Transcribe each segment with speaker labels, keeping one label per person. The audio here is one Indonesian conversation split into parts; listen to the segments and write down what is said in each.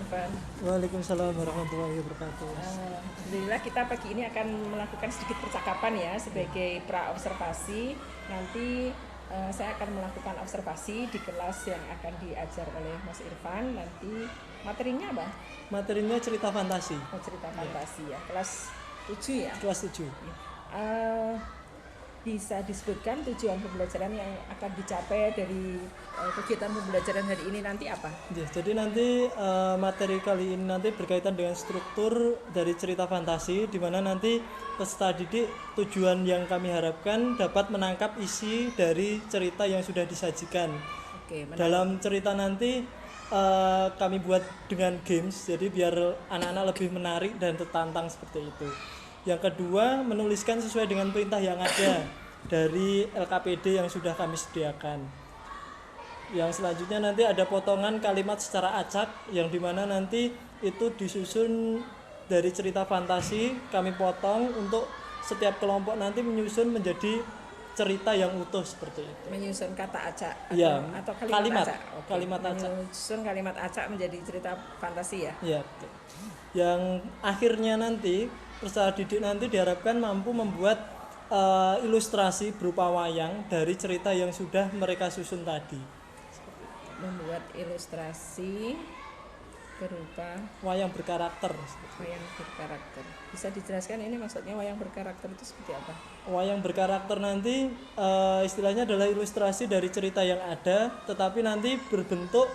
Speaker 1: Irfan.
Speaker 2: Waalaikumsalam warahmatullahi wabarakatuh.
Speaker 1: Alhamdulillah kita pagi ini akan melakukan sedikit percakapan ya sebagai pra-observasi. Nanti saya akan melakukan observasi di kelas yang akan diajar oleh Mas Irfan. Nanti materinya apa?
Speaker 2: Materinya cerita fantasi.
Speaker 1: Oh, cerita fantasi ya. Kelas 7 ya?
Speaker 2: Kelas 7.
Speaker 1: Bisa disebutkan tujuan pembelajaran yang akan dicapai dari kegiatan pembelajaran hari ini nanti apa?
Speaker 2: Jadi nanti materi kali ini nanti berkaitan dengan struktur dari cerita fantasi, di mana nanti peserta didik tujuan yang kami harapkan dapat menangkap isi dari cerita yang sudah disajikan.
Speaker 1: Oke,
Speaker 2: dalam cerita nanti kami buat dengan games, jadi biar anak-anak lebih menarik dan tertantang seperti itu. Yang kedua, menuliskan sesuai dengan perintah yang ada dari LKPD yang sudah kami sediakan. Yang selanjutnya nanti ada potongan kalimat secara acak, yang dimana nanti itu disusun dari cerita fantasi, kami potong untuk setiap kelompok nanti menyusun menjadi cerita yang utuh seperti itu.
Speaker 1: Menyusun kata acak
Speaker 2: atau kalimat
Speaker 1: acak. Okay.
Speaker 2: Kalimat acak.
Speaker 1: Menyusun kalimat acak menjadi cerita fantasi ya.
Speaker 2: Iya, betul. Yang akhirnya nanti peserta didik nanti diharapkan mampu membuat ilustrasi berupa wayang dari cerita yang sudah mereka susun tadi.
Speaker 1: Membuat ilustrasi berupa
Speaker 2: wayang berkarakter.
Speaker 1: Wayang berkarakter. Bisa dijelaskan ini maksudnya wayang berkarakter itu seperti apa?
Speaker 2: Wayang berkarakter nanti istilahnya adalah ilustrasi dari cerita yang ada, tetapi nanti berbentuk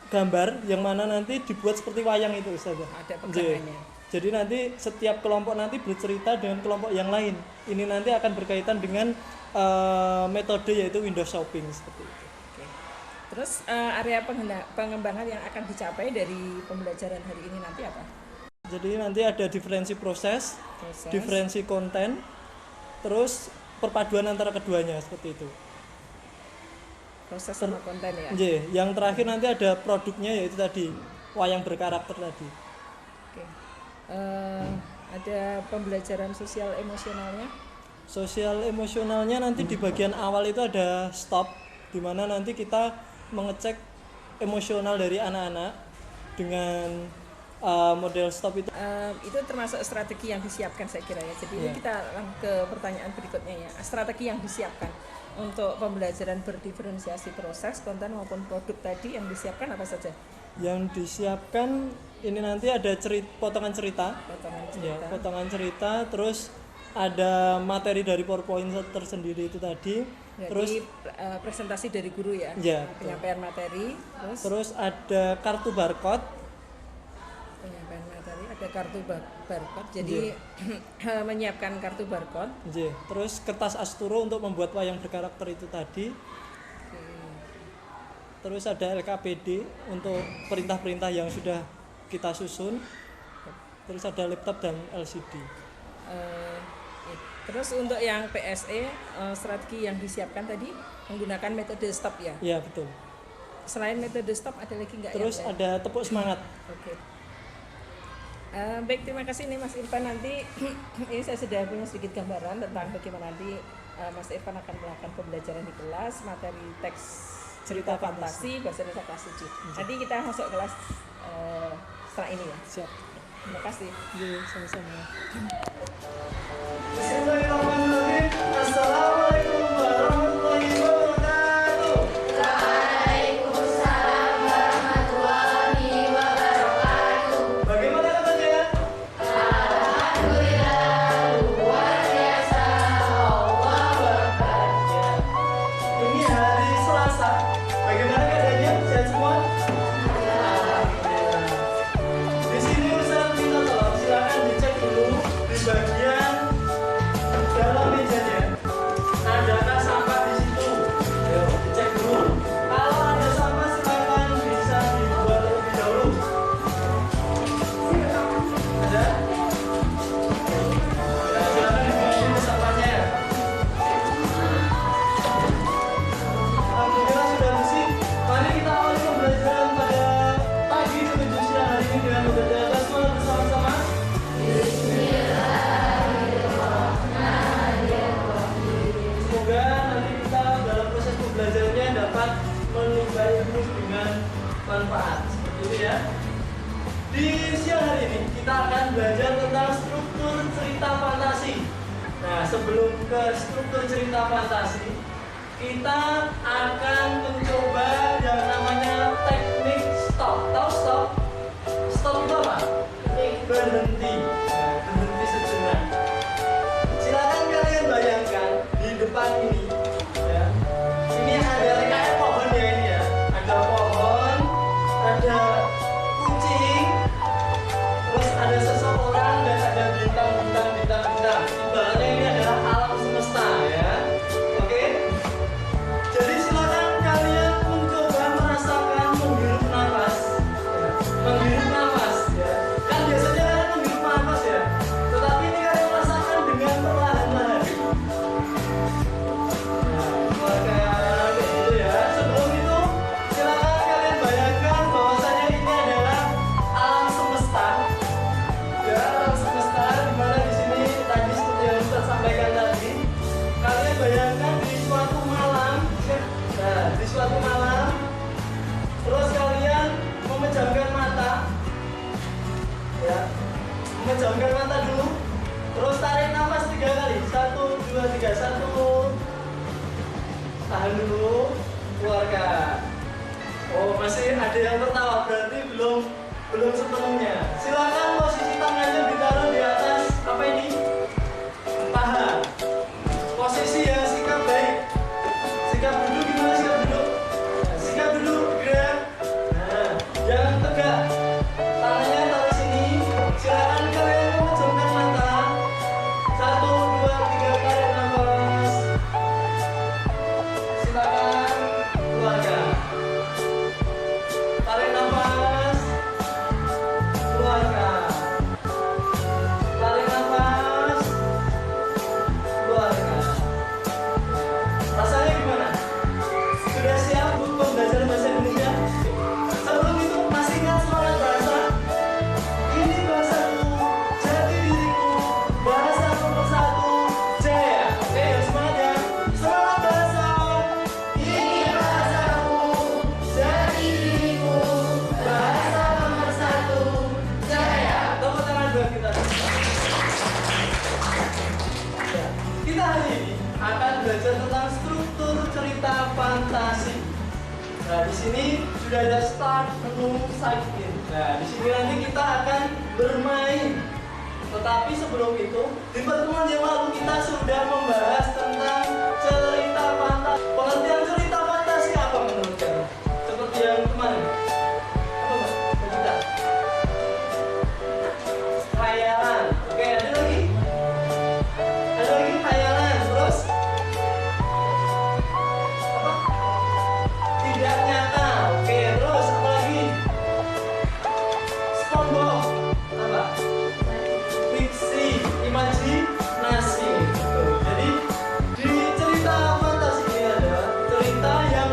Speaker 2: gambar yang mana nanti dibuat seperti wayang itu, Ustaz.
Speaker 1: Ada pegangannya.
Speaker 2: Jadi nanti setiap kelompok nanti bercerita dengan kelompok yang lain. Ini nanti akan berkaitan dengan metode yaitu window shopping seperti itu.
Speaker 1: Oke. Terus area pengembangan yang akan dicapai dari pembelajaran hari ini nanti apa?
Speaker 2: Jadi nanti ada diferensi proses, diferensi konten, terus perpaduan antara keduanya seperti itu.
Speaker 1: Proses sama konten ya.
Speaker 2: Yang terakhir nanti ada produknya yaitu tadi wayang berkarakter tadi.
Speaker 1: Oke. Ada pembelajaran sosial emosionalnya.
Speaker 2: Sosial emosionalnya nanti di bagian awal itu ada stop, di mana nanti kita mengecek emosional dari anak-anak dengan model stop itu.
Speaker 1: Itu termasuk strategi yang disiapkan saya kira ya. Jadi ini kita ke pertanyaan berikutnya ya. Strategi yang disiapkan untuk pembelajaran berdiferensiasi proses, konten maupun produk tadi yang disiapkan apa saja?
Speaker 2: Yang disiapkan ini nanti ada potongan cerita. Potongan cerita, terus ada materi dari PowerPoint tersendiri itu tadi.
Speaker 1: Jadi,
Speaker 2: terus
Speaker 1: presentasi dari guru ya. Penyampaian materi. Terus
Speaker 2: ada kartu barcode.
Speaker 1: Penyampaian materi, ada kartu barcode. Jadi menyiapkan kartu barcode.
Speaker 2: Terus kertas asturo untuk membuat wayang berkarakter itu tadi. Terus ada LKPD untuk perintah-perintah yang sudah kita susun. Terus ada laptop dan LCD.
Speaker 1: Terus untuk yang PSE, strategi yang disiapkan tadi menggunakan metode stop ya?
Speaker 2: Iya, betul.
Speaker 1: Selain metode stop ada lagi nggak?
Speaker 2: Terus ada tepuk semangat.
Speaker 1: Oke. Baik, terima kasih nih Mas Irfan. Nanti ini saya sudah punya sedikit gambaran tentang bagaimana nanti Mas Irfan akan melakukan pembelajaran di kelas materi teks cerita fantasi bahasa Indonesia kelas 7. Nanti kita masuk kelas setelah ini ya.
Speaker 2: Siap.
Speaker 1: Terima kasih.
Speaker 2: Iya, sama-sama.
Speaker 3: Assalamualaikum warahmatullahi wabarakatuh. Waalaikumsalam warahmatullahi wabarakatuh. Bagaimana kabarnya? Alhamdulillah, luar biasa. Allah berkatnya. Ini hari Selasa. Bagaimana keadaannya? Sehat semua? Alhamdulillah. Di sini Ustaz minta tolong silakan dicek dulu di bagian
Speaker 2: manfaat. Seperti itu ya. Di siang hari ini kita akan belajar tentang struktur cerita fantasi. Nah, sebelum ke struktur cerita fantasi, kita akan mencoba yang namanya teknik stop. Tahu stop? Stop itu apa? Berhenti. Nah, berhenti sejenak. Silakan kalian bayangkan di depan ini, ya. Ini ada kayak pohon ya ini ya. Ada pohon, ada kucing, terus ada seseorang dan ada bintang. Ibaratnya ini adalah alam semesta ya. Oke? Jadi silakan kalian mencoba merasakan menghirup nafas. Ya. Menghirup nafas ya. Kan biasanya kalian menghirup nafas ya. Tetapi ini kalian rasakan dengan perlahan-lahan. Nah, kayak gitu ya. Sebelum itu silakan kalian bayangkan bahwasanya ini adalah alam semesta. Ya, alam semesta di mana di sini tadi seperti yang Ustaz sampaikan tadi, kalian bayangkan di suatu malam, nah di suatu malam, terus kalian memejamkan mata, ya, memejamkan mata dulu, terus tarik nafas 3 kali, 1, 2, 3, 1, tahan dulu, keluarkan. Oh masih ada yang tertawa, berarti belum sepenuhnya. Silakan posisi tangannya ditaruh di atas apa ini? Paha. Posisi yang sikap baik. Sikap duduk gimana sikap duduk? Nah, sikap duduk gerak. Nah, jangan tegak. Tangannya taruh sini. Silakan kalian memejamkan mata. 1, 2, 3 tarik nafas. Silakan keluarkan. Tarik nafas. Keluarkan. Tarik nafas. Keluarkan. Rasanya gimana? Sudah siap untuk belajar bahasa Indonesia? Sebelum itu masih ingat semangat bahasa? Ini bahasaku, jati diriku, bahasa nomor 1, Jaya. Oke, yang semangat ya. Semangat bahasa. Ini bahasaku, jati diriku, bahasa nomor 1, Jaya. Tepuk tangan buat kita. Ya, kita hari ini akan belajar tentang struktur cerita fantasi. Nah, di sini sudah ada start, menu, side in. Nah, di sini nanti kita akan bermain. Tetapi sebelum itu, di pertemuan yang lalu kita sudah membahas tentang cerita fantasi. Pengertian cerita fantasi apa menurut kalian? Seperti yang kemarin. Apa Mbak? Kita. Khayalan. Oke, ada lagi? Ada lagi khayalan. Terus apa? Tidak nyata. Oke, terus apa lagi? SpongeBob. Apa? Fiksi, imajinasi. Jadi di cerita fantasi ini ada cerita yang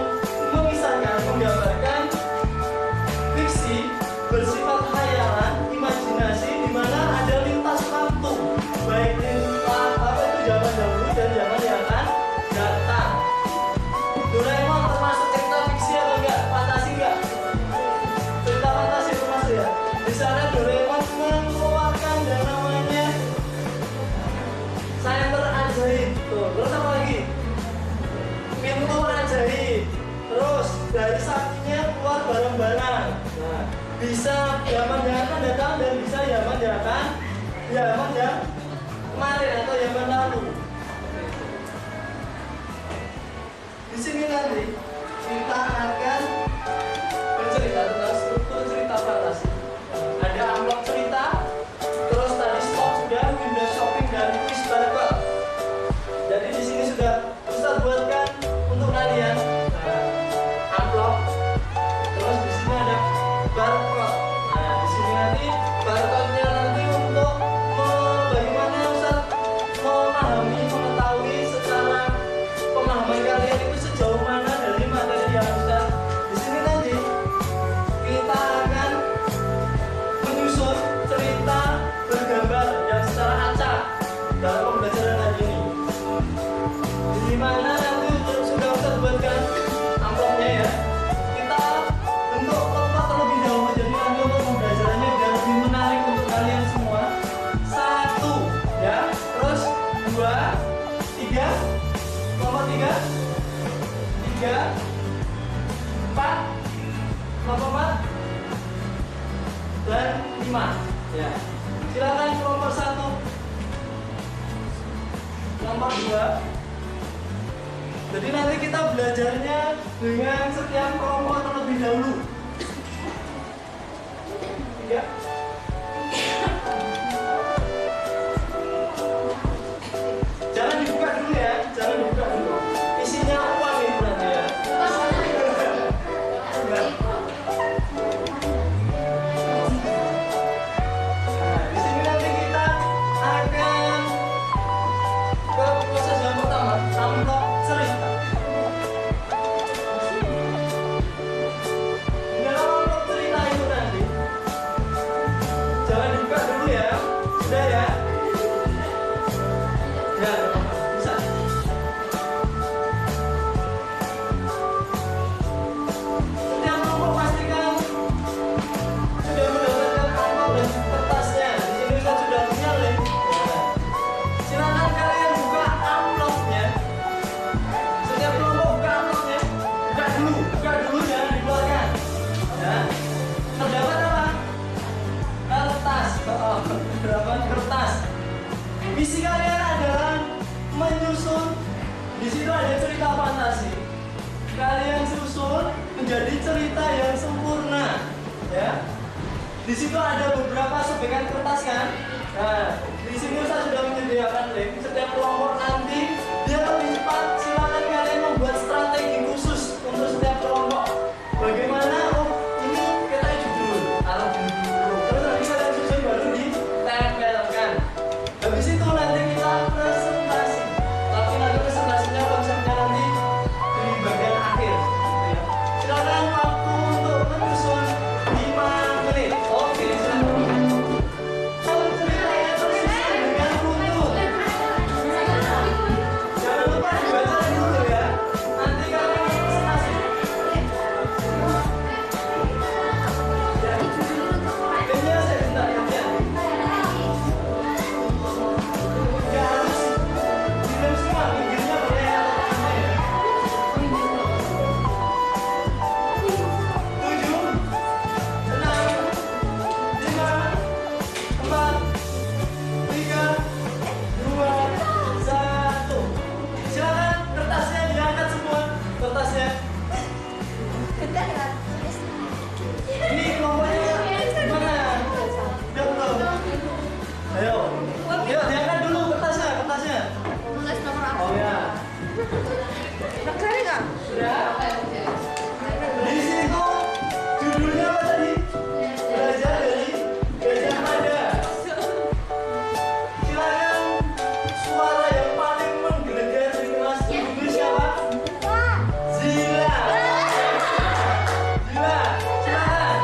Speaker 2: mengisahkan, menggambarkan fiksi bersifat khayalan, imajinasi, di mana ada lintas waktu, baik lintas apa itu zaman dahulu dan zaman yang akan datang. Doraemon termasuk cerita fiksi atau enggak? Fantasi enggak? Cerita fantasi termasuk ya. Di sana Doraemon mengeluarkan yang namanya cyber ajaib. Tuh, terus apa lagi? Pintu ajaib. Terus dari sampingnya keluar barang-barang. Nah, bisa zaman yang akan datang dan bisa zaman yang kemarin atau zaman lalu. Di sini nanti kita akan bercerita tentang struktur cerita fantasi. Ada amplop cerita, terus tadi stop sudah, window shopping dan quiz barcode. Jadi di sini sudah Ustaz buatkan untuk kalian amplop. Terus di sini ada barcode. Nah, di sini nanti barcode-nya nanti untuk bagaimana Ustaz memahami, mengetahui secara pemahaman kalian itu sejauh mana dari materi yang Ustaz. Di sini nanti kita akan menyusun cerita bergambar yang secara acak dalam pembelajaran hari ini. Di mana nanti sudah Ustaz buatkan amplopnya ya. Kita bentuk 3, 4, kelompok 4 dan 5. Ya. Silakan kelompok 1, kelompok 2. Jadi nanti kita belajarnya dengan setiap kelompok terlebih dahulu. 3. Jangan dibuka dulu ya, jangan dibuka dulu. Isinya uang ini berarti ya. Nah, di sini nanti kita akan ke proses yang pertama, amplop cerita. Di dalam amplop cerita itu nanti, jangan dibuka dulu ya, sudah ya. Ya, bisa. Setiap kelompok pastikan sudah mendapatkan amplop dan kertasnya. Di sini kan sudah punya link. Ya. Silakan kalian buka amplopnya. Setiap kelompok buka amplopnya. Buka dulu jangan dikeluarkan. Ya. Terdapat apa? Kertas. Terdapat kertas. Misi kalian adalah menyusun. Di situ ada cerita fantasi. Kalian susun menjadi cerita yang sempurna, ya. Di situ ada beberapa sebekan kertas kan. Nah, di sini saya sudah menyediakan link. Setiap kelompok nanti dia lebih cepat. Silakan kalian membuat strategi khusus untuk setiap kelompok. Bagaimana? Oh, ini kita judul atau judul. Terus nanti kalian susun baru ditempelkan. Habis itu nanti kita presentasi. Tapi nanti presentasinya konsepnya nanti di bagian akhir. Ya. Silakan waktu untuk menyusun 5 menit. Oke, silakan. Kalau ceritanya tersusun dengan runtut. Jangan lupa dibaca dulu ya. Nanti kalian presentasi. Ya. Kayaknya saya minta ya. Nggak harus dilem semua, pinggirnya boleh atau tengahnya ya. 7, 6, 5, 4, 3, 2, 1. Silakan kertasnya diangkat semua. Kertasnya. Ini kelompoknya gimana? Udah belum? Ayo. Yuk diangkat dulu kertasnya. Oh ya. Sudah. Di situ judulnya apa tadi? Belajar dari Gajah Mada. Silakan suara yang paling menggelegar di kelas ini siapa? Zila. Zila, silakan.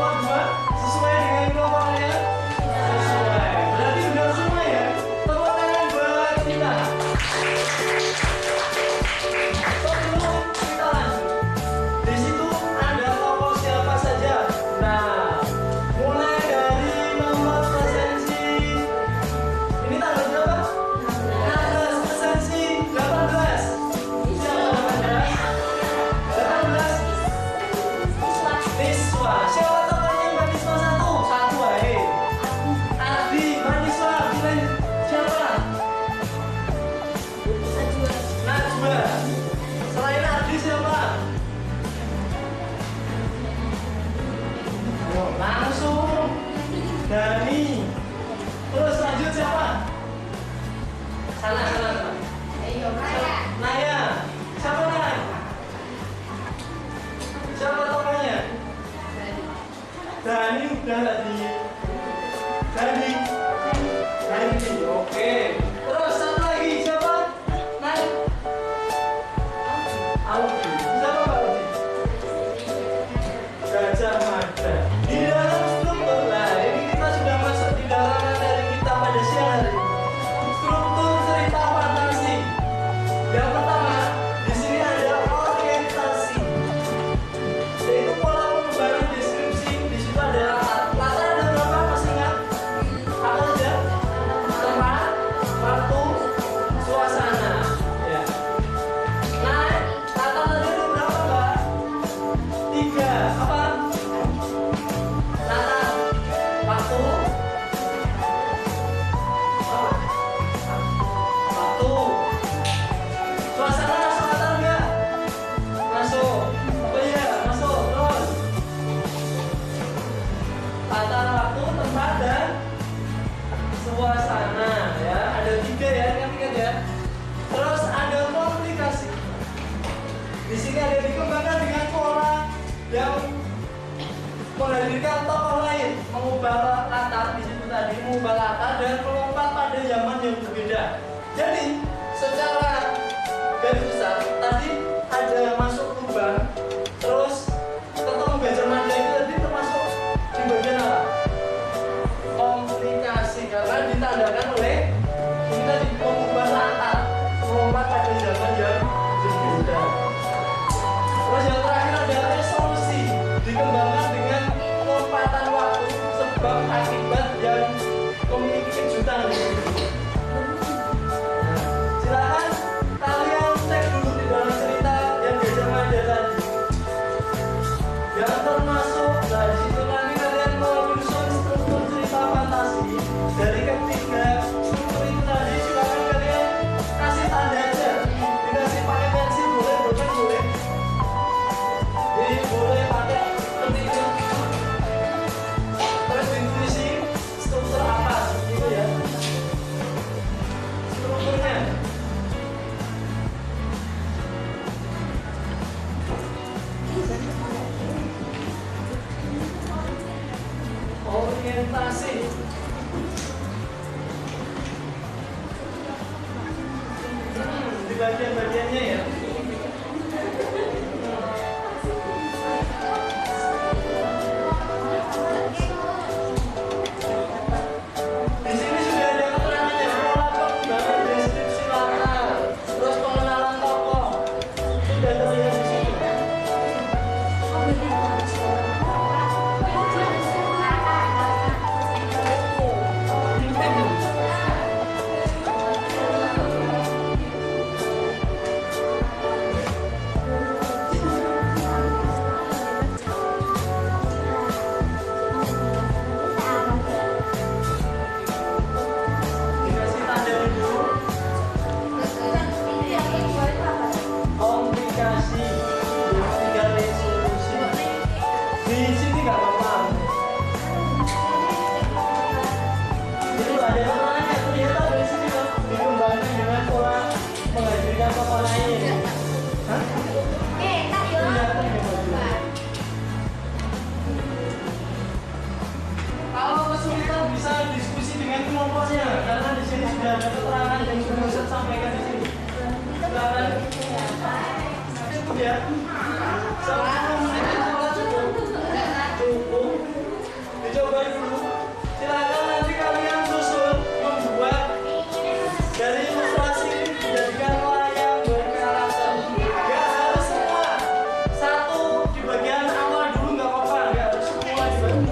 Speaker 2: nomor 2 sesuai dengan kelompoknya? Sesuai. Berarti sudah semua ya. Tepuk tangan buat kita. Sebelum kita lanjut, di situ ada tokoh siapa saja. Nah, mulai dari nomor presensi. Ini tanggal berapa? 16 presensi 18. Siapa 18? 18. Niswa. Siapa tokohnya Mbak Niswa 1? Satu aja. Ardi, Mbak Niswa, pilih siapa? Najwa. Selain Ardi siapa? Oh, langsung Dani. Terus lanjut siapa? Sana. Naya. Siapa Naya? Siapa tokohnya? Dani udah tadi. Dani. Oke. Terus satu lagi siapa? Naya. Audi. Siapa Pak Audi? Gajah Mada. Di dalam struktur, nah ini kita sudah masuk di dalam materi kita pada siang hari ini. Struktur cerita fantasi. Yang pertama, di sini ada orientasi, yaitu pola pengembangan deskripsi. Di situ ada latar ada berapa? Masih ingat? Apa saja? Tempat, waktu, suasana. Ya. Nah, latar tadi ada berapa, Mbak? 3. Apa? Latar, waktu, apa? Waktu. Suasana masuk latar enggak? Masuk. Oh iya, masuk. Terus latar, waktu, tempat, dan suasana. Ya, ada 3 ya, ingat ya. Terus ada komunikasi. Di sini ada dikembangkan dengan pola yang menghadirkan tokoh lain, mengubah latar di situ tadi, mengubah latar dan melompat pada zaman yang berbeda. Jadi secara garis besar tadi ada masuk lubang, terus ketemu Gajah Mada itu tadi termasuk di bagian apa? Komunikasi, karena ditandakan oleh ini tadi mengubah latar, melompat pada zaman yang berbeda. Terus yang terakhir ada resolusi, dikembangkan dengan lompatan waktu, sebab akibat dan memiliki kejutan. Silakan kalian cek dulu di dalam cerita yang Gajah Mada tadi. Yang termasuk, nah di situ nanti kalian menyusun struktur cerita fantasi dari ketiga struktur itu tadi. Silakan kalian kasih tanda aja, dikasih pakai pensil boleh, bolpen boleh. Jadi boleh pakai ketik. Terus ditulisin struktur apa gitu ya. Strukturnya. Orientasi. Di bagian-bagiannya ya. Di sini sudah ada keterangannya, pola pengembangan deskripsi latar, terus pengenalan tokoh, sudah terlihat di sini. Dikasih tanda dulu. Komunikasi, tinggal resolusi. Di sini nggak apa-apa. Itu ada keterangannya, ternyata dari sini kan dikembangkan dengan pola menghadirkan tokoh lain. Hah? Kalau kesulitan bisa diskusi dengan kelompoknya, karena di sini sudah ada keterangan yang sudah saya sampaikan di sini. Silakan. Cukup ya. 10 menit itu cukup. dicoba dulu. Silakan nanti kalian susun membuat dari ilustrasi ini dijadikan layang berkarakter. Gak harus semua, satu di bagian awal dulu nggak apa-apa, nggak harus semua di bagian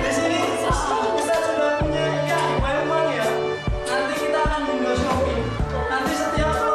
Speaker 2: di sini kita sudah punya memang ya. Nanti kita akan window shopping. Nanti setiap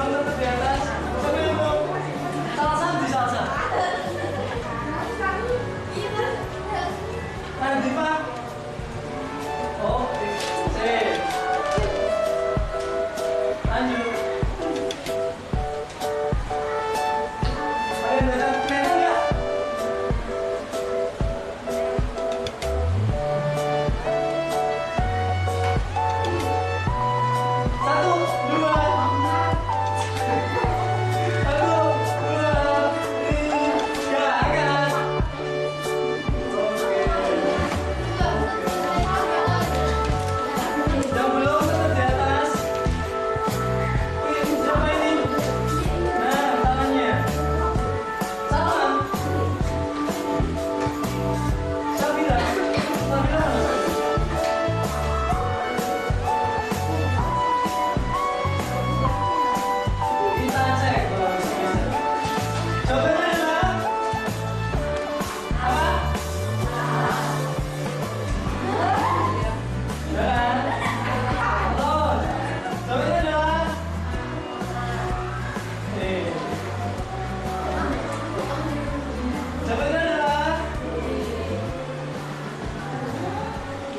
Speaker 2: belum tetap di atas. Coba ibu. Salsa di salsa. Nanti Pak. Oke. Sip. Lanjut. Ayo datang kelihatan nggak? Satu, dua, tiga, angkat. Oke. Yang belum tetap di atas. Wih, siapa ini? Nah, tangannya. Salam. Sabila. Sabila. Kita cek kalau bisa. Jawabannya adalah apa? Dan betul. Jawabannya adalah ini. Jawabannya adalah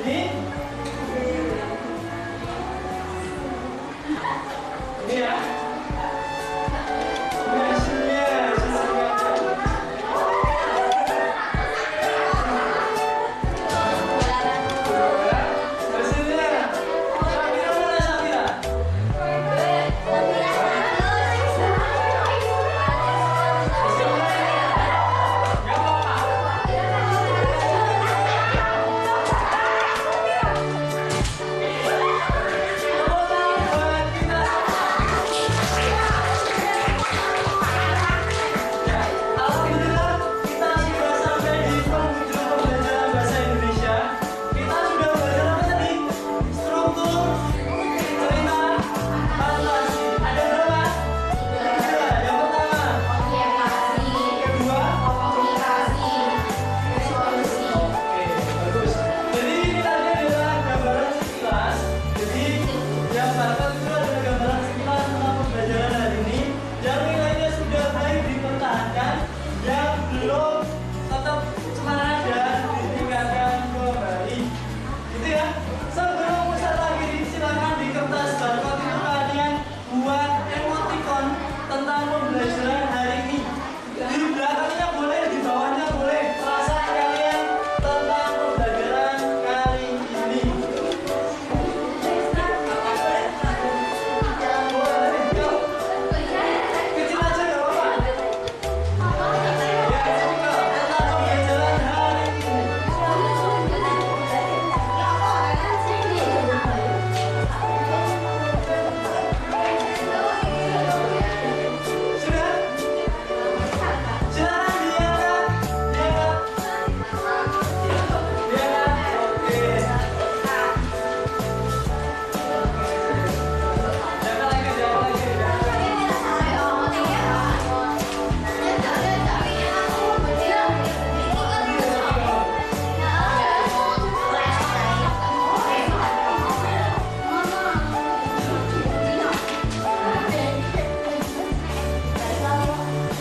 Speaker 2: ini. Ini ya. Hasilnya, hasilnya. Sabira mana Sabira? Gak apa-apa. Tepuk tangan buat kita. Ya, alhamdulillah kita sudah sampai di penghujung pembelajaran bahasa Indonesia. Kita sudah belajar apa tadi? Struktur, cerita, fantasi. Ada berapa? Tiga. Yang pertama, kedua. Oke, bagus. Jadi ini tadi adalah gambaran sekilas. Jadi yang pertama itu adalah gambaran sekilas tentang pembelajaran hari ini. Yang nilainya sudah baik dipertahankan, yang belum tetap semangat dan ditingkatkan kembali. Gitu ya. Sebelum Ustaz akhiri, silakan di kertas barcode itu kalian buat emoticon tentang pembelajaran hari ini. Di belakangnya boleh, di bawahnya boleh. Perasaan kalian tentang pembelajaran kali ini. Boleh, yuk. Kecil aja nggak apa-apa. Ya, simple. Tentang pembelajaran hari ini. Sudah? Silakan diangkat. Diangkat. Diangkat. Oke. Jangan lagi, jangan lagi.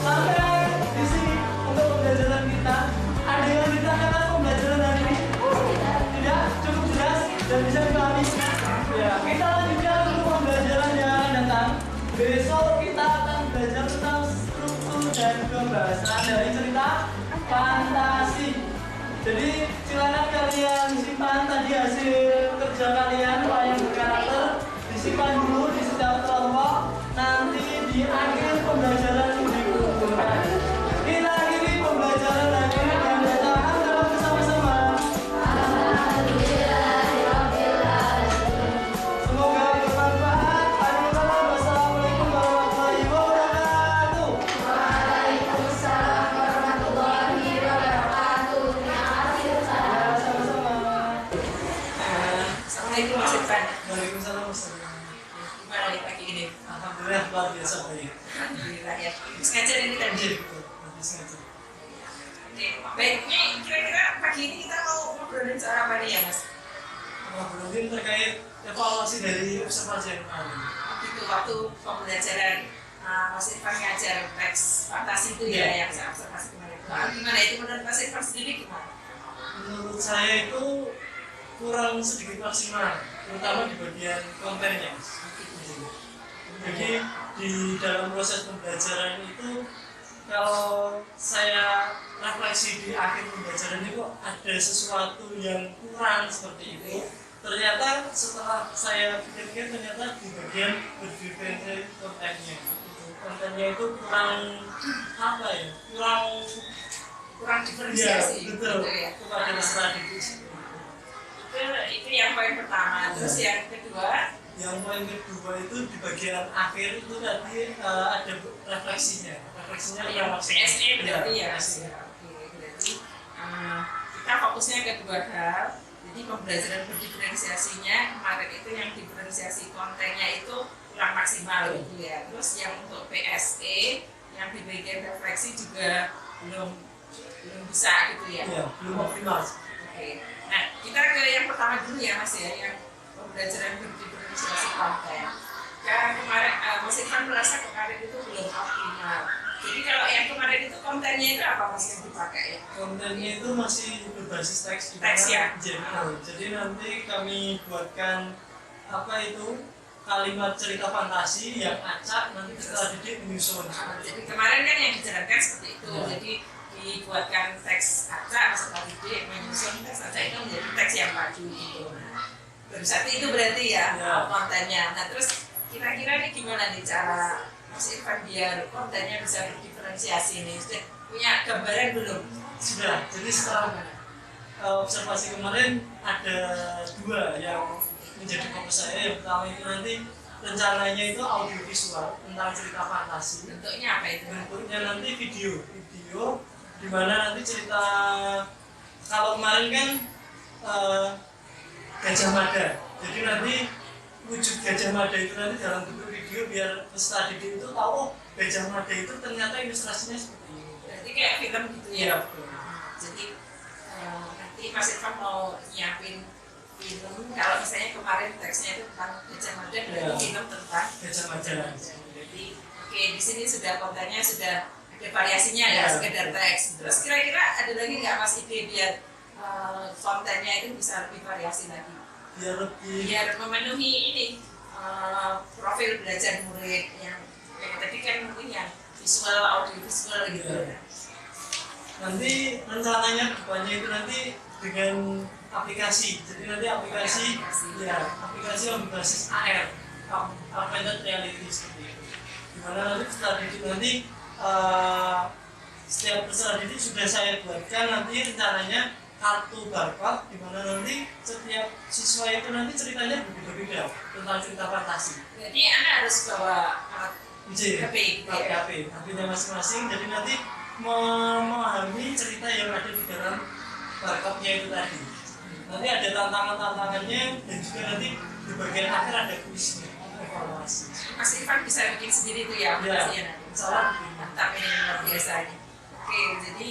Speaker 2: Sampai di sini untuk pembelajaran kita. Ada yang ditanyakan pembelajaran hari ini? Tidak? Cukup jelas dan bisa dipahami? Ya, kita lanjutkan untuk pembelajaran yang akan datang. Besok kita akan belajar tentang struktur dan pembahasan dari cerita fantasi. Jadi silakan kalian simpan tadi hasil kerja kalian yang berkarakter, disimpan dulu di setiap kelompok. Nanti di akhir pembelajaran dikumpulkan. Kita akhiri pembelajaran hari ini dan datang dalam bersama-sama. Semoga bermanfaat. Wassalamualaikum warahmatullahi wabarakatuh.
Speaker 3: Waalaikumsalam warahmatullahi wabarakatuh. Terima kasih Ustaz.
Speaker 2: Ya, sama-sama.
Speaker 4: Assalamualaikum Mas Irfan.
Speaker 2: Waalaikumsalam.
Speaker 4: Gimana nih pagi ini?
Speaker 2: Alhamdulillah luar biasa baik.
Speaker 4: Alhamdulillah ya. Habis ngajar ini kan?
Speaker 2: Iya, betul. Habis ngajar.
Speaker 4: Oke, baik. Ini kira-kira pagi ini kita mau ngobrolin soal apa nih ya Mas?
Speaker 2: Ngobrolin terkait evaluasi dari observasi yang kemarin.
Speaker 4: Oke, gitu waktu pembelajaran Mas Irfan ngajar teks fantasi itu ya yang saya observasi kemarin. Gimana itu menurut Mas Irfan sendiri gimana?
Speaker 2: Menurut saya itu kurang sedikit maksimal, terutama di bagian kontennya. Jadi di dalam proses pembelajaran itu, kalau saya refleksi di akhir pembelajaran itu ada sesuatu yang kurang seperti itu. Ternyata setelah saya pikir-pikir, ternyata di bagian berdiferensiasi kontennya itu kurang apa ya,
Speaker 4: Kurang diferensiasi
Speaker 2: ya, betul,
Speaker 4: gitu ya.
Speaker 2: kepada masyarakat itu.
Speaker 4: Itu yang poin pertama. Terus yang kedua,
Speaker 2: itu di bagian akhir itu tadi ada refleksinya
Speaker 4: yang PSE berarti ya.
Speaker 2: PSE.
Speaker 4: Oke, berarti kita fokusnya ke dua hal. Jadi pembelajaran berdiferensiasinya kemarin itu yang diferensiasi kontennya itu kurang maksimal gitu ya. Terus yang untuk PSE yang di bagian refleksi juga belum bisa gitu ya.
Speaker 2: Iya, belum optimal.
Speaker 4: Oke. Nah, kita ke yang pertama dulu ya Mas ya, yang pembelajaran berdiferensiasi konten. Yang kemarin Mas Irfan merasa kemarin itu belum optimal. Jadi kalau yang kemarin itu kontennya itu apa Mas yang dipakai ya?
Speaker 2: Kontennya itu masih berbasis teks,
Speaker 4: Teks ya?
Speaker 2: Jadi nanti kami buatkan apa itu kalimat cerita fantasi yang acak, nanti setelah didik menyusun.
Speaker 4: Jadi kemarin kan yang dijalankan seperti itu.
Speaker 2: Ya.
Speaker 4: Jadi dibuatkan teks acak setelah didik menyusun teks acak itu menjadi teks yang maju gitu. Nah, baru satu itu berarti ya kontennya. Nah terus kira-kira ini gimana nih cara Mas Irfan biar kontennya bisa berdiferensiasi nih? Sudah punya gambaran belum?
Speaker 2: Sudah. Jadi setelah observasi kemarin ada dua yang menjadi fokus saya. Yang pertama itu nanti rencananya itu audiovisual tentang cerita fantasi.
Speaker 4: Bentuknya apa itu?
Speaker 2: Bentuknya nanti video di mana nanti cerita, kalau kemarin kan Gajah Mada. Jadi nanti wujud Gajah Mada itu nanti dalam bentuk video biar peserta didik itu tahu, oh Gajah Mada itu ternyata ilustrasinya seperti ini.
Speaker 4: Berarti kayak film gitu ya?
Speaker 2: Iya.
Speaker 4: Jadi nanti Mas Irfan mau nyiapin film, kalau misalnya kemarin teksnya itu tentang Gajah Mada, berarti film tentang
Speaker 2: Gajah Mada.
Speaker 4: Jadi oke, di sini sudah kontennya sudah ada variasinya ya, sekedar teks. Terus kira-kira ada lagi nggak Mas ide biar kontennya itu bisa lebih variasi lagi? Biar memenuhi ini profil belajar murid yang tadi kan mungkin yang visual, audiovisual gitu.
Speaker 2: Nanti rencananya depannya itu nanti dengan aplikasi. Jadi nanti aplikasi yang berbasis AR, augmented reality seperti itu. Dimana nanti peserta didik nanti setiap peserta didik sudah saya buatkan nanti rencananya kartu barcode, dimana nanti setiap siswa itu nanti ceritanya berbeda-beda tentang cerita fantasi.
Speaker 4: Jadi Anda harus bawa alat HP gitu ya?
Speaker 2: HP-nya masing-masing. Jadi nanti memahami cerita yang ada di dalam barcode-nya itu tadi. Nanti ada tantangan-tantangannya dan juga nanti di bagian akhir ada kuisnya, evaluasi.
Speaker 4: Mas Irfan bisa bikin sendiri tuh ya aplikasinya nanti. Mantap ini luar biasa ini. Oke, jadi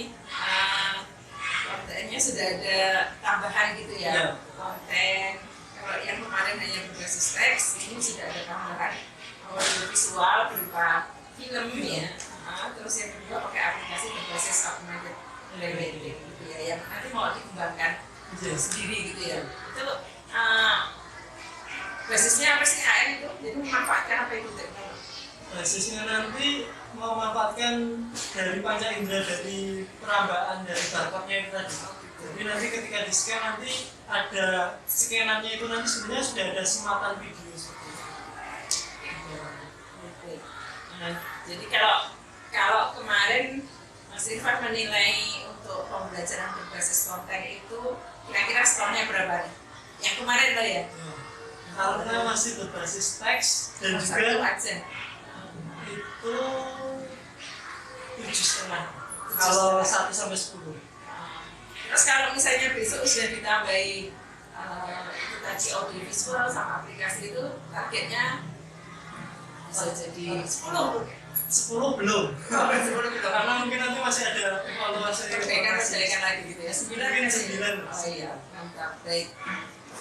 Speaker 4: kontennya sudah ada tambahan gitu ya. Konten kalau yang kemarin hanya berbasis teks, ini sudah ada tambahan audio visual berupa film ya. Terus yang kedua pakai aplikasi berbasis augmented reality gitu ya, yang nanti mau dikembangkan sendiri gitu ya. Itu basisnya apa sih AR itu? Jadi memanfaatkan apa itu teknologi?
Speaker 2: Basisnya nanti memanfaatkan dari panca indera, dari perambaan dari barcode-nya itu tadi. Jadi nanti ketika di scan nanti ada scanannya itu nanti sebenarnya sudah ada sematan video seperti itu.
Speaker 4: Jadi kalau kemarin Mas Irfan menilai untuk pembelajaran berbasis konten itu kira-kira skornya berapa nih? Yang kemarin loh ya?
Speaker 2: Karena masih berbasis teks dan
Speaker 4: Satu
Speaker 2: juga
Speaker 4: aja.
Speaker 2: itu 7,5 kalau 1 sampai 10.
Speaker 4: Terus kalau misalnya besok sudah ditambahi itu tadi audiovisual sama aplikasi itu targetnya bisa jadi 10.
Speaker 2: 10 belum.
Speaker 4: Sebelum itu.
Speaker 2: Karena mungkin nanti masih ada evaluasi.
Speaker 4: Perbaikan lagi gitu ya. 9
Speaker 2: Mungkin
Speaker 4: kan?
Speaker 2: 9.
Speaker 4: Oh iya, mantap. Baik.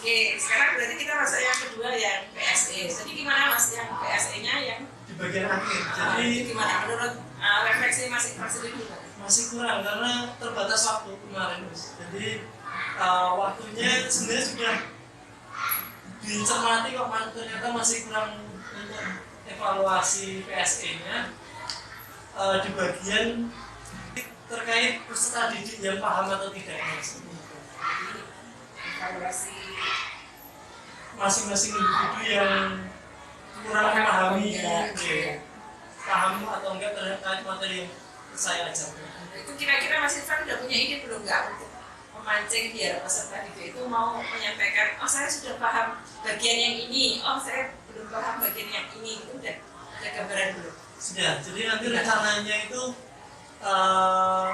Speaker 4: Oke, sekarang berarti kita masuk yang kedua yang PSE. Jadi gimana Mas yang PSE-nya yang
Speaker 2: Di bagian akhir.
Speaker 4: jadi
Speaker 2: Jadi
Speaker 4: gimana menurut refleksi masih gimana?
Speaker 2: masih kurang karena terbatas waktu kemarin, Mas. Jadi waktunya sebenarnya sudah dicermati kok, ternyata masih kurang untuk evaluasi PSE-nya di bagian terkait peserta didik yang paham atau tidak, Mas.
Speaker 4: Evaluasi
Speaker 2: Masing-masing individu yang kurang memahami paham atau enggak terkait materi yang saya ajarkan.
Speaker 4: itu kira-kira Mas Irfan udah punya ide belum nggak untuk memancing biar peserta didik itu mau menyampaikan, oh saya sudah paham bagian yang ini, oh saya belum paham bagian yang ini, itu udah ada gambaran belum?
Speaker 2: Sudah, jadi nanti rencananya itu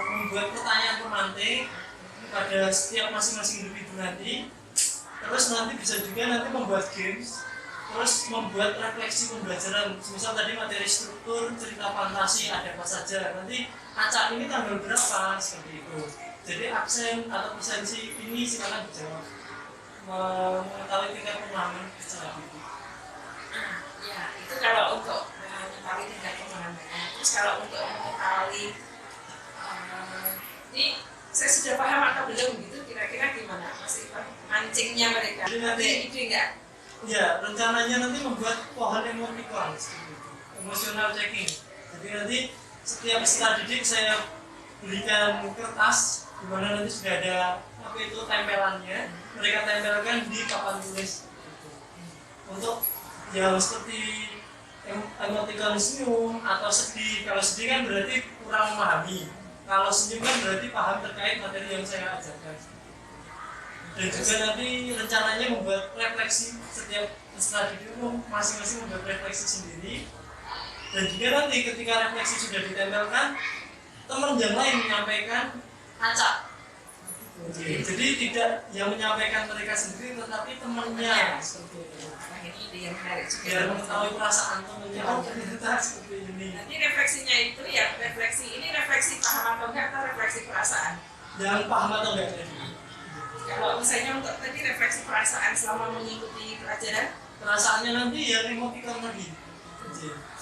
Speaker 2: membuat pertanyaan pemantik pada setiap masing-masing individu nanti. Terus nanti bisa juga nanti membuat games, terus membuat refleksi pembelajaran. Misal tadi materi struktur, cerita fantasi, ada apa saja. Nanti acak ini tanggal berapa, seperti itu. Jadi absen atau presensi ini silakan dijawab. Mengetahui tingkat pemahaman secara didik.
Speaker 4: Ya, itu kalau untuk mengetahui tingkat pemahaman. Terus kalau untuk mengetahui ini saya sudah paham atau belum gitu, kira-kira gimana Mas Irfan mancingnya mereka?
Speaker 2: Jadi nanti
Speaker 4: ada ide nggak?
Speaker 2: ya, rencananya nanti membuat pohon emotikon seperti itu, emotional checking. Jadi nanti setiap peserta didik saya berikan kertas di mana nanti sudah ada apa itu tempelannya, mereka tempelkan di papan tulis gitu. Untuk yang seperti emotikon senyum atau sedih. Kalau sedih kan berarti kurang memahami, kalau senyum kan berarti paham terkait materi yang saya ajarkan. Dan juga nanti rencananya membuat refleksi, setiap peserta didik masing-masing membuat refleksi sendiri. Dan juga nanti ketika refleksi sudah ditempelkan, teman yang lain menyampaikan acak. Jadi tidak yang menyampaikan mereka sendiri, tetapi temannya seperti itu.
Speaker 4: Nah, ini ide yang menarik juga.
Speaker 2: Biar mengetahui perasaan temannya, oh ternyata seperti ini.
Speaker 4: Nanti refleksinya itu ya refleksi paham atau enggak atau refleksi perasaan.
Speaker 2: Yang paham atau enggak tadi?
Speaker 4: Kalau misalnya untuk tadi refleksi perasaan selama mengikuti pelajaran,
Speaker 2: Perasaannya nanti yang emotikon tadi.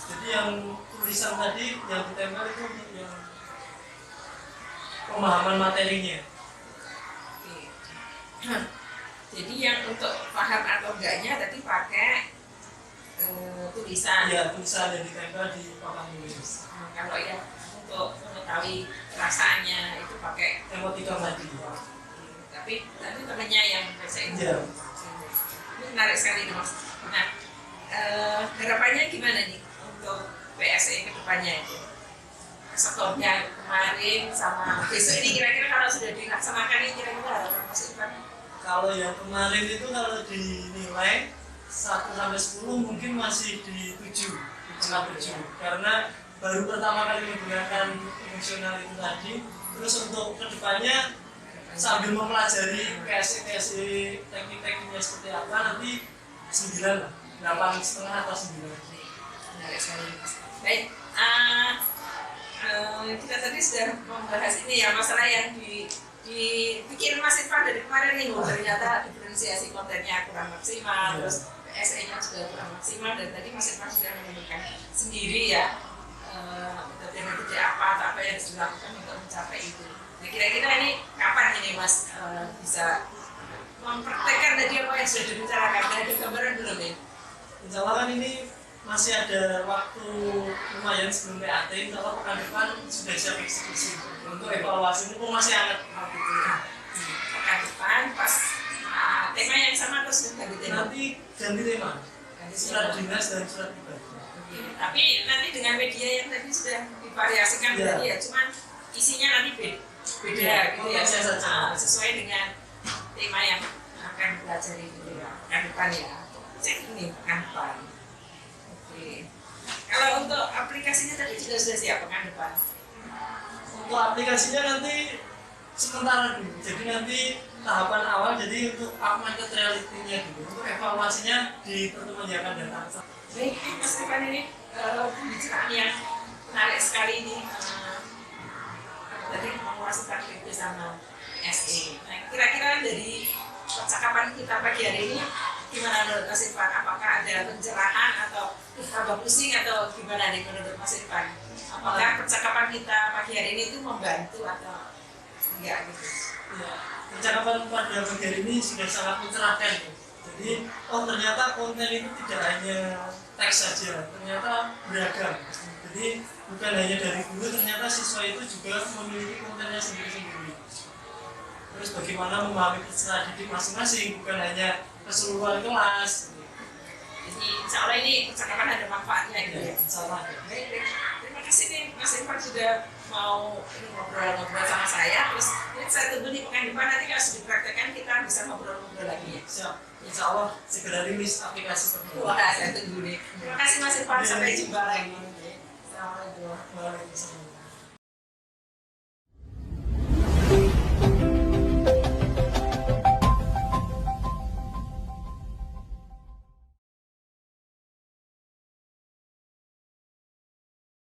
Speaker 2: Jadi yang tulisan tadi yang ditempel itu untuk yang pemahaman materinya.
Speaker 4: oke. Jadi yang untuk paham atau enggaknya tadi pakai tulisan.
Speaker 2: Ya, tulisan yang ditempel di papan tulis.
Speaker 4: Kalau yang untuk mengetahui perasaannya itu pakai
Speaker 2: Emotikon tadi.
Speaker 4: tapi nanti temennya yang baca itu.
Speaker 2: Iya.
Speaker 4: Ini menarik sekali nih Mas. Nah, harapannya gimana nih untuk PSE ke depannya itu? Setornya kemarin sama besok ini kira-kira kalau sudah dilaksanakan ini kira-kira harapan Mas Irfan?
Speaker 2: Kalau yang kemarin itu kalau dinilai 1 sampai 10 mungkin masih di 7,7 karena baru pertama kali menggunakan emosional itu tadi. Terus untuk kedepannya sambil mempelajari PSE teknik-tekniknya seperti apa, nanti 9 lah, 8,5 atau 9.
Speaker 4: Menarik sekali Mas. Baik, kita tadi sudah membahas ini ya masalah yang dipikirin Mas Irfan dari kemarin nih, ternyata diferensiasi kontennya kurang maksimal, terus PSE-nya juga kurang maksimal, dan tadi Mas Irfan sudah menemukan sendiri ya metode apa yang harus dilakukan untuk mencapai itu. Nah, kira-kira ini kapan ini Mas bisa mempraktekkan tadi apa yang sudah dibicarakan? Ada gambaran belum ya?
Speaker 2: Insya Allah kan ini masih ada waktu lumayan sebelum PAT. Insya Allah pekan depan sudah siap eksekusi untuk evaluasi. Ini masih hangat waktu itu.
Speaker 4: Pekan depan pas tema yang sama terus ganti tema.
Speaker 2: Nanti ganti tema,
Speaker 4: Ganti
Speaker 2: surat
Speaker 4: tema.
Speaker 2: dinas dan surat pribadi.
Speaker 4: Tapi nanti dengan media yang tadi sudah divariasikan tadi ya, cuman isinya nanti beda gitu ya, sesuai dengan tema yang akan dipelajari gitu ya, pekan depan ya. Cek ini pekan depan. Oke. Kalau untuk aplikasinya tadi sudah siap pekan depan.
Speaker 2: Untuk aplikasinya nanti sementara dulu. Jadi nanti tahapan awal jadi untuk augmented reality-nya dulu. Untuk evaluasinya di pertemuan yang akan datang.
Speaker 4: Baik, Mas Irfan ini pembicaraan yang menarik sekali ini tadi menguasai KPP sama SE. Nah, kira-kira dari percakapan kita pagi hari ini gimana menurut Mas Irfan? Apakah ada pencerahan atau tambah pusing atau gimana nih menurut Mas Irfan? Apakah percakapan kita pagi hari ini itu membantu atau enggak gitu?
Speaker 2: Ya, percakapan pada pagi hari ini sudah sangat mencerahkan. Jadi, oh ternyata konten itu tidak hanya teks saja, ternyata beragam. Jadi bukan hanya dari guru, ternyata siswa itu juga memiliki kontennya sendiri-sendiri. Terus bagaimana memahami peserta didik masing-masing, bukan hanya keseluruhan kelas.
Speaker 4: Jadi insya Allah ini percakapan ada manfaatnya gitu ya.
Speaker 2: Insya Allah.
Speaker 4: Baik. Terima kasih nih Mas Irfan sudah mau ngobrol-ngobrol sama saya. Terus ini saya tunggu di pekan depan nanti kalau sudah dipraktekkan kita bisa ngobrol-ngobrol lagi ya.
Speaker 2: Siap. Insya Allah segera rilis aplikasi pertama.
Speaker 4: Wah, saya tunggu nih. Terima kasih Mas Irfan, sampai jumpa lagi. Assalamualaikum.
Speaker 2: Waalaikumsalam.